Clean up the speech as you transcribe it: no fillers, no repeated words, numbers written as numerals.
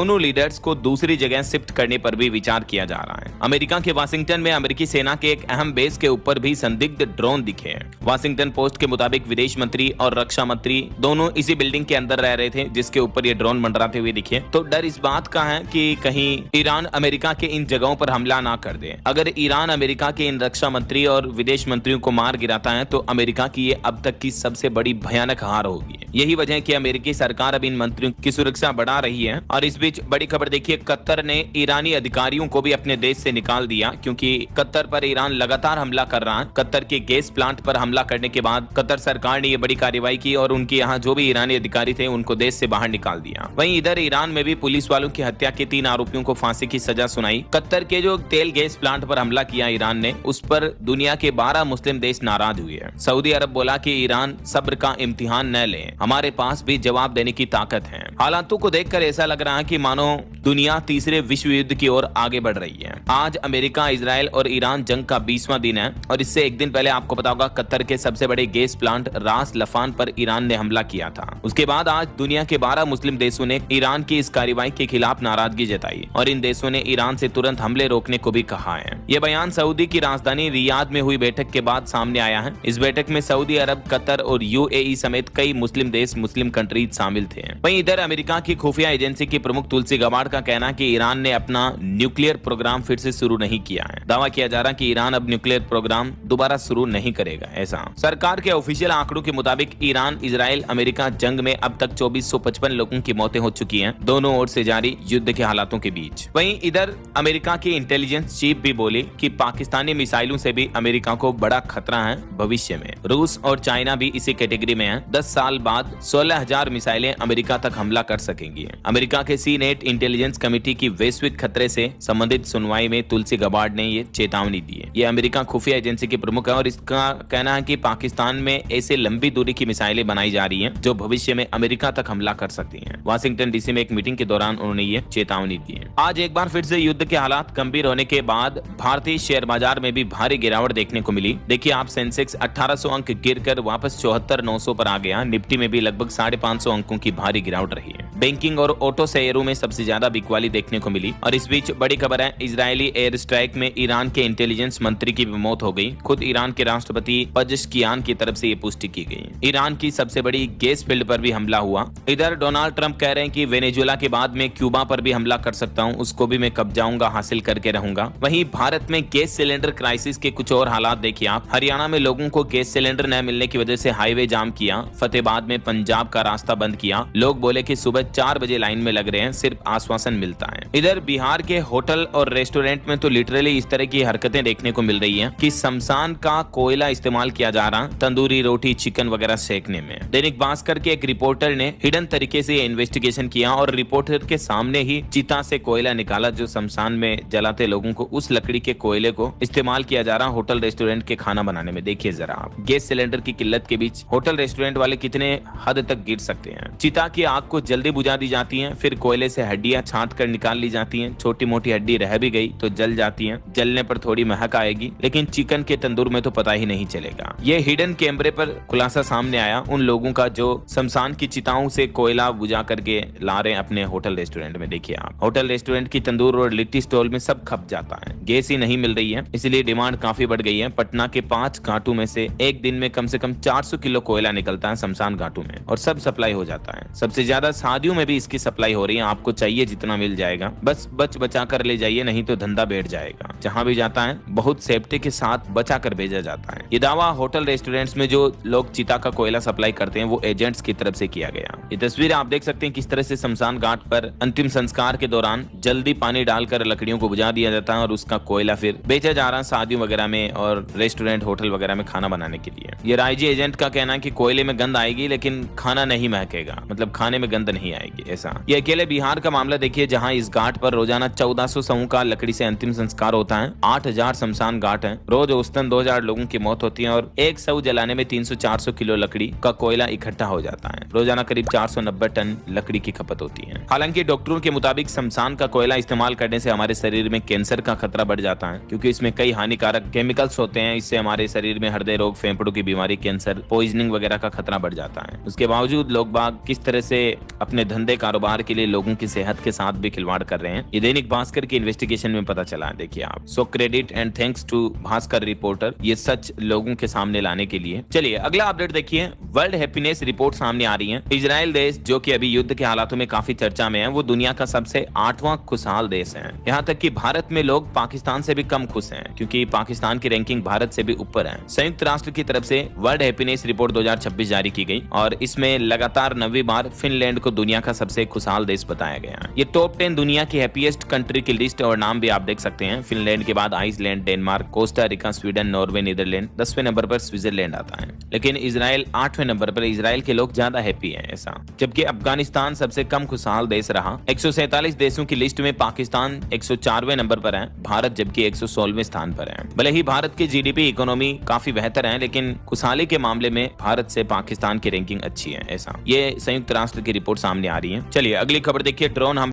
दोनों लीडर्स को दूसरी जगह शिफ्ट करने पर भी विचार किया जा रहा है। अमेरिका के वाशिंगटन में अमेरिकी सेना के एक अहम बेस के ऊपर भी संदिग्ध ड्रोन दिखे हैं। वाशिंगटन पोस्ट के मुताबिक विदेश मंत्री और रक्षा मंत्री दोनों इसी बिल्डिंग के अंदर रह रहे थे जिसके ऊपर ये ड्रोन मंडराते हुए दिखे। तो डर इस बात का है कि कहीं ईरान अमेरिका के इन जगहों पर हमला ना कर दे। अगर ईरान अमेरिका के इन रक्षा मंत्री और विदेश मंत्रियों को मार गिराता है तो अमेरिका की ये अब तक की सबसे बड़ी भयानक हार होगी। यही वजह है कि अमेरिकी सरकार अब इन मंत्रियों की सुरक्षा बढ़ा रही है। और इस बीच बड़ी खबर देखिए, कतर ने ईरानी अधिकारियों को भी अपने देश से निकाल दिया क्योंकि कतर पर ईरान लगातार हमला कर रहा है। कतर के गैस प्लांट पर हमला करने के बाद कतर सरकार ने यह बड़ी कार्रवाई की और उनके यहाँ जो भी ईरानी अधिकारी थे उनको देश से बाहर निकाल दिया। वहीं इधर ईरान में भी पुलिस वालों की हत्या के 3 आरोपियों को फांसी की सजा सुनाई। कतर के जो तेल गैस प्लांट पर हमला किया ईरान ने, उस पर दुनिया के 12 मुस्लिम देश नाराज हुए हैं। सऊदी अरब बोला कि ईरान सब्र का इम्तिहान न ले, हमारे पास भी जवाब देने की ताकत है। हालातों को देखकर ऐसा लग रहा है कि मानो दुनिया तीसरे विश्व युद्ध की ओर आगे बढ़ रही है। आज अमेरिका, इजराइल और ईरान जंग का 20वां दिन है और इससे एक दिन पहले आपको पता होगा कतर के सबसे बड़े गैस प्लांट रास लफान पर ईरान ने हमला किया था। उसके बाद आज दुनिया के 12 मुस्लिम देशों ने ईरान की इस कार्रवाई के खिलाफ नाराजगी जताई और इन देशों ने ईरान से तुरंत हमले रोकने को भी कहा है। यह बयान सऊदी की राजधानी रियाद में हुई बैठक के बाद सामने आया है। इस बैठक में सऊदी अरब, कतर और यूएई समेत कई मुस्लिम देश, मुस्लिम कंट्रीज शामिल थे। वहीं इधर अमेरिका की खुफिया एजेंसी की प्रमुख तुलसी गबार्ड का कहना है कि ईरान ने अपना न्यूक्लियर प्रोग्राम फिर से शुरू नहीं किया है। दावा किया जा रहा है कि ईरान अब न्यूक्लियर प्रोग्राम दोबारा शुरू नहीं करेगा। ऐसा सरकार के ऑफिशियल आंकड़ों के मुताबिक ईरान, इजराइल, अमेरिका जंग में अब तक 2455 लोगों की मौतें हो चुकी हैं, दोनों ओर से जारी युद्ध के हालातों के बीच। वहीं इधर अमेरिका की इंटेलिजेंस चीफ भी बोली कि पाकिस्तानी मिसाइलों से भी अमेरिका को बड़ा खतरा है भविष्य में। रूस और चाइना भी इसी कैटेगरी में है। 10 साल बाद 16,000 मिसाइलें अमेरिका तक हमला कर सकेंगी। अमेरिका के सीनेट इंटेलिजेंस कमेटी की वैश्विक खतरे से संबंधित सुनवाई में तुलसी गबार्ड ने ये चेतावनी दी है। ये अमेरिका खुफिया एजेंसी के प्रमुख है और इसका कहना है कि पाकिस्तान में ऐसे लंबी दूरी की मिसाइलें बनाई जा रही हैं जो भविष्य में अमेरिका तक हमला कर सकती हैं। वाशिंगटन डीसी में एक मीटिंग के दौरान उन्होंने ये चेतावनी दी है। आज एक बार फिर से युद्ध के हालात गंभीर होने के बाद भारतीय शेयर बाजार में भी भारी गिरावट देखने को मिली। देखिए आप, सेंसेक्स 1800 अंक गिरकर वापस 74,900 पर आ गया। निफ्टी में भी लगभग 550 अंकों की भारी गिरावट रही है। बैंकिंग और ऑटो शेयरों में सबसे ज्यादा बिकवाली देखने को मिली। और इस बीच बड़ी खबर है, इजरायली एयर स्ट्राइक में ईरान के इंटेलिजेंस मंत्री की भी मौत हो गई। खुद ईरान के राष्ट्रपति पजेश्कियान की तरफ से ये पुष्टि की गई। ईरान की सबसे बड़ी गैस फील्ड पर भी हमला हुआ। इधर डोनाल्ड ट्रंप कह रहे हैं कि वेनेजुएला के बाद मैं क्यूबा पर भी हमला कर सकता हूं, उसको भी मैं कब्जाऊंगा, हासिल करके रहूंगा। वहीं भारत में गैस सिलेंडर क्राइसिस के कुछ और हालात देखिए आप। हरियाणा में लोगों को गैस सिलेंडर न मिलने की वजह से हाईवे जाम किया। फतेहाबाद में पंजाब का रास्ता बंद किया। लोग बोले कि सुबह 4 बजे लाइन में लग रहे हैं, सिर्फ आश्वासन मिलता है। इधर बिहार के होटल और रेस्टोरेंट में तो लिटरली इस तरह की हरकतें देखने को मिल रही है कि शमशान का कोयला इस्तेमाल किया जा रहा, तंदूरी रोटी, चिकन वगैरह सेकने में। दैनिक भास्कर के एक रिपोर्टर ने हिडन तरीके से इन्वेस्टिगेशन किया और रिपोर्टर के सामने ही चिता से कोयला निकाला जो शमशान में जलाते लोगों को उस लकड़ी के कोयले को इस्तेमाल किया जा रहा होटल रेस्टोरेंट के खाना बनाने में। देखिए जरा आप, गैस सिलेंडर की किल्लत के बीच होटल रेस्टोरेंट वाले कितने हद तक गिर सकते हैं। चिता की आग को जल्दी बुझा दी जाती है, फिर कोयले से हड्डियां छांट कर निकाल ली जाती हैं। छोटी मोटी हड्डी रह भी गई तो जल जाती हैं। जलने पर थोड़ी महक आएगी, लेकिन चिकन के तंदूर में तो पता ही नहीं चलेगा। ये हिडन कैमरे पर खुलासा सामने आया उन लोगों का जो शमशान की चिताओं से कोयला बुझा करके ला रहे हैं अपने होटल रेस्टोरेंट में। देखिए आप, होटल रेस्टोरेंट की तंदूर और लिट्टी स्टॉल में सब खप जाता है। गैस ही नहीं मिल रही है, इसलिए डिमांड काफी बढ़ गई है। पटना के 5 घाटों में से एक दिन में कम से कम 400 किलो कोयला निकलता है शमशान घाटों में और सब सप्लाई हो जाता है। सबसे ज्यादा शादियों में भी इसकी सप्लाई हो रही है। आपको चाहिए जितना मिल जाएगा, बस बचा कर ले जाइए, नहीं तो धंधा बैठ जाएगा। जहां भी जाता है बहुत सेफ्टी के साथ बचा कर भेजा जाता है। ये दावा होटल रेस्टोरेंट्स में जो लोग चिता का कोयला सप्लाई करते हैं वो एजेंट्स की तरफ से किया गया। ये तस्वीर आप देख सकते हैं किस तरह से शमशान घाट पर अंतिम संस्कार के दौरान जल्दी पानी डालकर लकड़ियों को बुझा दिया जाता है और उसका कोयला फिर बेचा जा रहा है शादियों वगैरह में और रेस्टोरेंट, होटल वगैरह में खाना बनाने के लिए। ये राइजी एजेंट का कहना है कि कोयले में गंध आएगी लेकिन खाना नहीं महकेगा, मतलब खाने में गंध नहीं आएगी। ऐसा ये अकेले बिहार का मामला देखिए, जहां इस घाट पर रोजाना 1400 समूह का लकड़ी से अंतिम संस्कार होता है। 8000 शमशान घाट है। रोज औसतन 2000 लोगों की मौत होती है और एक शव जलाने में 300-400 किलो लकड़ी का कोयला इकट्ठा हो जाता है। रोजाना करीब 490 टन लकड़ी की खपत होती है। हालांकि डॉक्टरों के मुताबिक शमशान का कोयला इस्तेमाल करने से हमारे शरीर में कैंसर का खतरा बढ़ जाता है, क्योंकि इसमें कई हानिकारक केमिकल्स होते हैं। इससे हमारे शरीर में हृदय रोग, फेफड़ों की बीमारी, कैंसर, पॉइजनिंग वगैरह का खतरा बढ़ जाता है। उसके बावजूद लोग बाग किस तरह से अपने धंधे कारोबार के लिए लोगों लोगों की सेहत के साथ भी खिलवाड़ कर रहे हैं। ये दैनिक भास्कर की इन्वेस्टिगेशन में पता चला है। देखिए आप। So credit and thanks to Bhaskar reporter, ये सच लोगों के सामने लाने के लिए। चलिए अगला अपडेट देखिए। वर्ल्ड हैप्पीनेस रिपोर्ट सामने आ रही है। इजराइल देश, जो कि अभी युद्ध के हालातों में काफी चर्चा में है, वो दुनिया का सबसे 8वां खुशहाल देश है। यहाँ तक कि भारत में लोग पाकिस्तान से भी कम खुश हैं, क्योंकि पाकिस्तान की रैंकिंग भारत से भी ऊपर है। संयुक्त राष्ट्र की तरफ से वर्ल्ड हैप्पीनेस रिपोर्ट 2026 जारी की गई और इसमें लगातार 9वीं बार फिनलैंड को दुनिया का सबसे खुशहाल देश बताया गया है। ये टॉप 10 दुनिया की हैप्पीएस्ट कंट्री की लिस्ट और नाम भी आप देख सकते हैं। फिनलैंड के बाद Iceland, Denmark, Costa Rica, Sweden, Norway, Netherlands, 10वें नंबर पर स्विट्जरलैंड आता है। लेकिन इजराइल 8वें नंबर पर। इजराइल के लोग ज्यादा हैप्पी हैं ऐसा। जबकि अफगानिस्तान सबसे कम खुशहाल देश रहा। 147 देशों की लिस्ट में पाकिस्तान 104वें नंबर पर है, भारत जबकि 116वें स्थान पर है। भले ही भारत की जीडीपी इकोनॉमी काफी बेहतर है, लेकिन खुशहाली के मामले में भारत से पाकिस्तान की रैंकिंग अच्छी है ऐसा। ये संयुक्त राष्ट्र की रिपोर्ट सामने आ रही है। चलिए अगली खबर देखिए। ड्रोन हम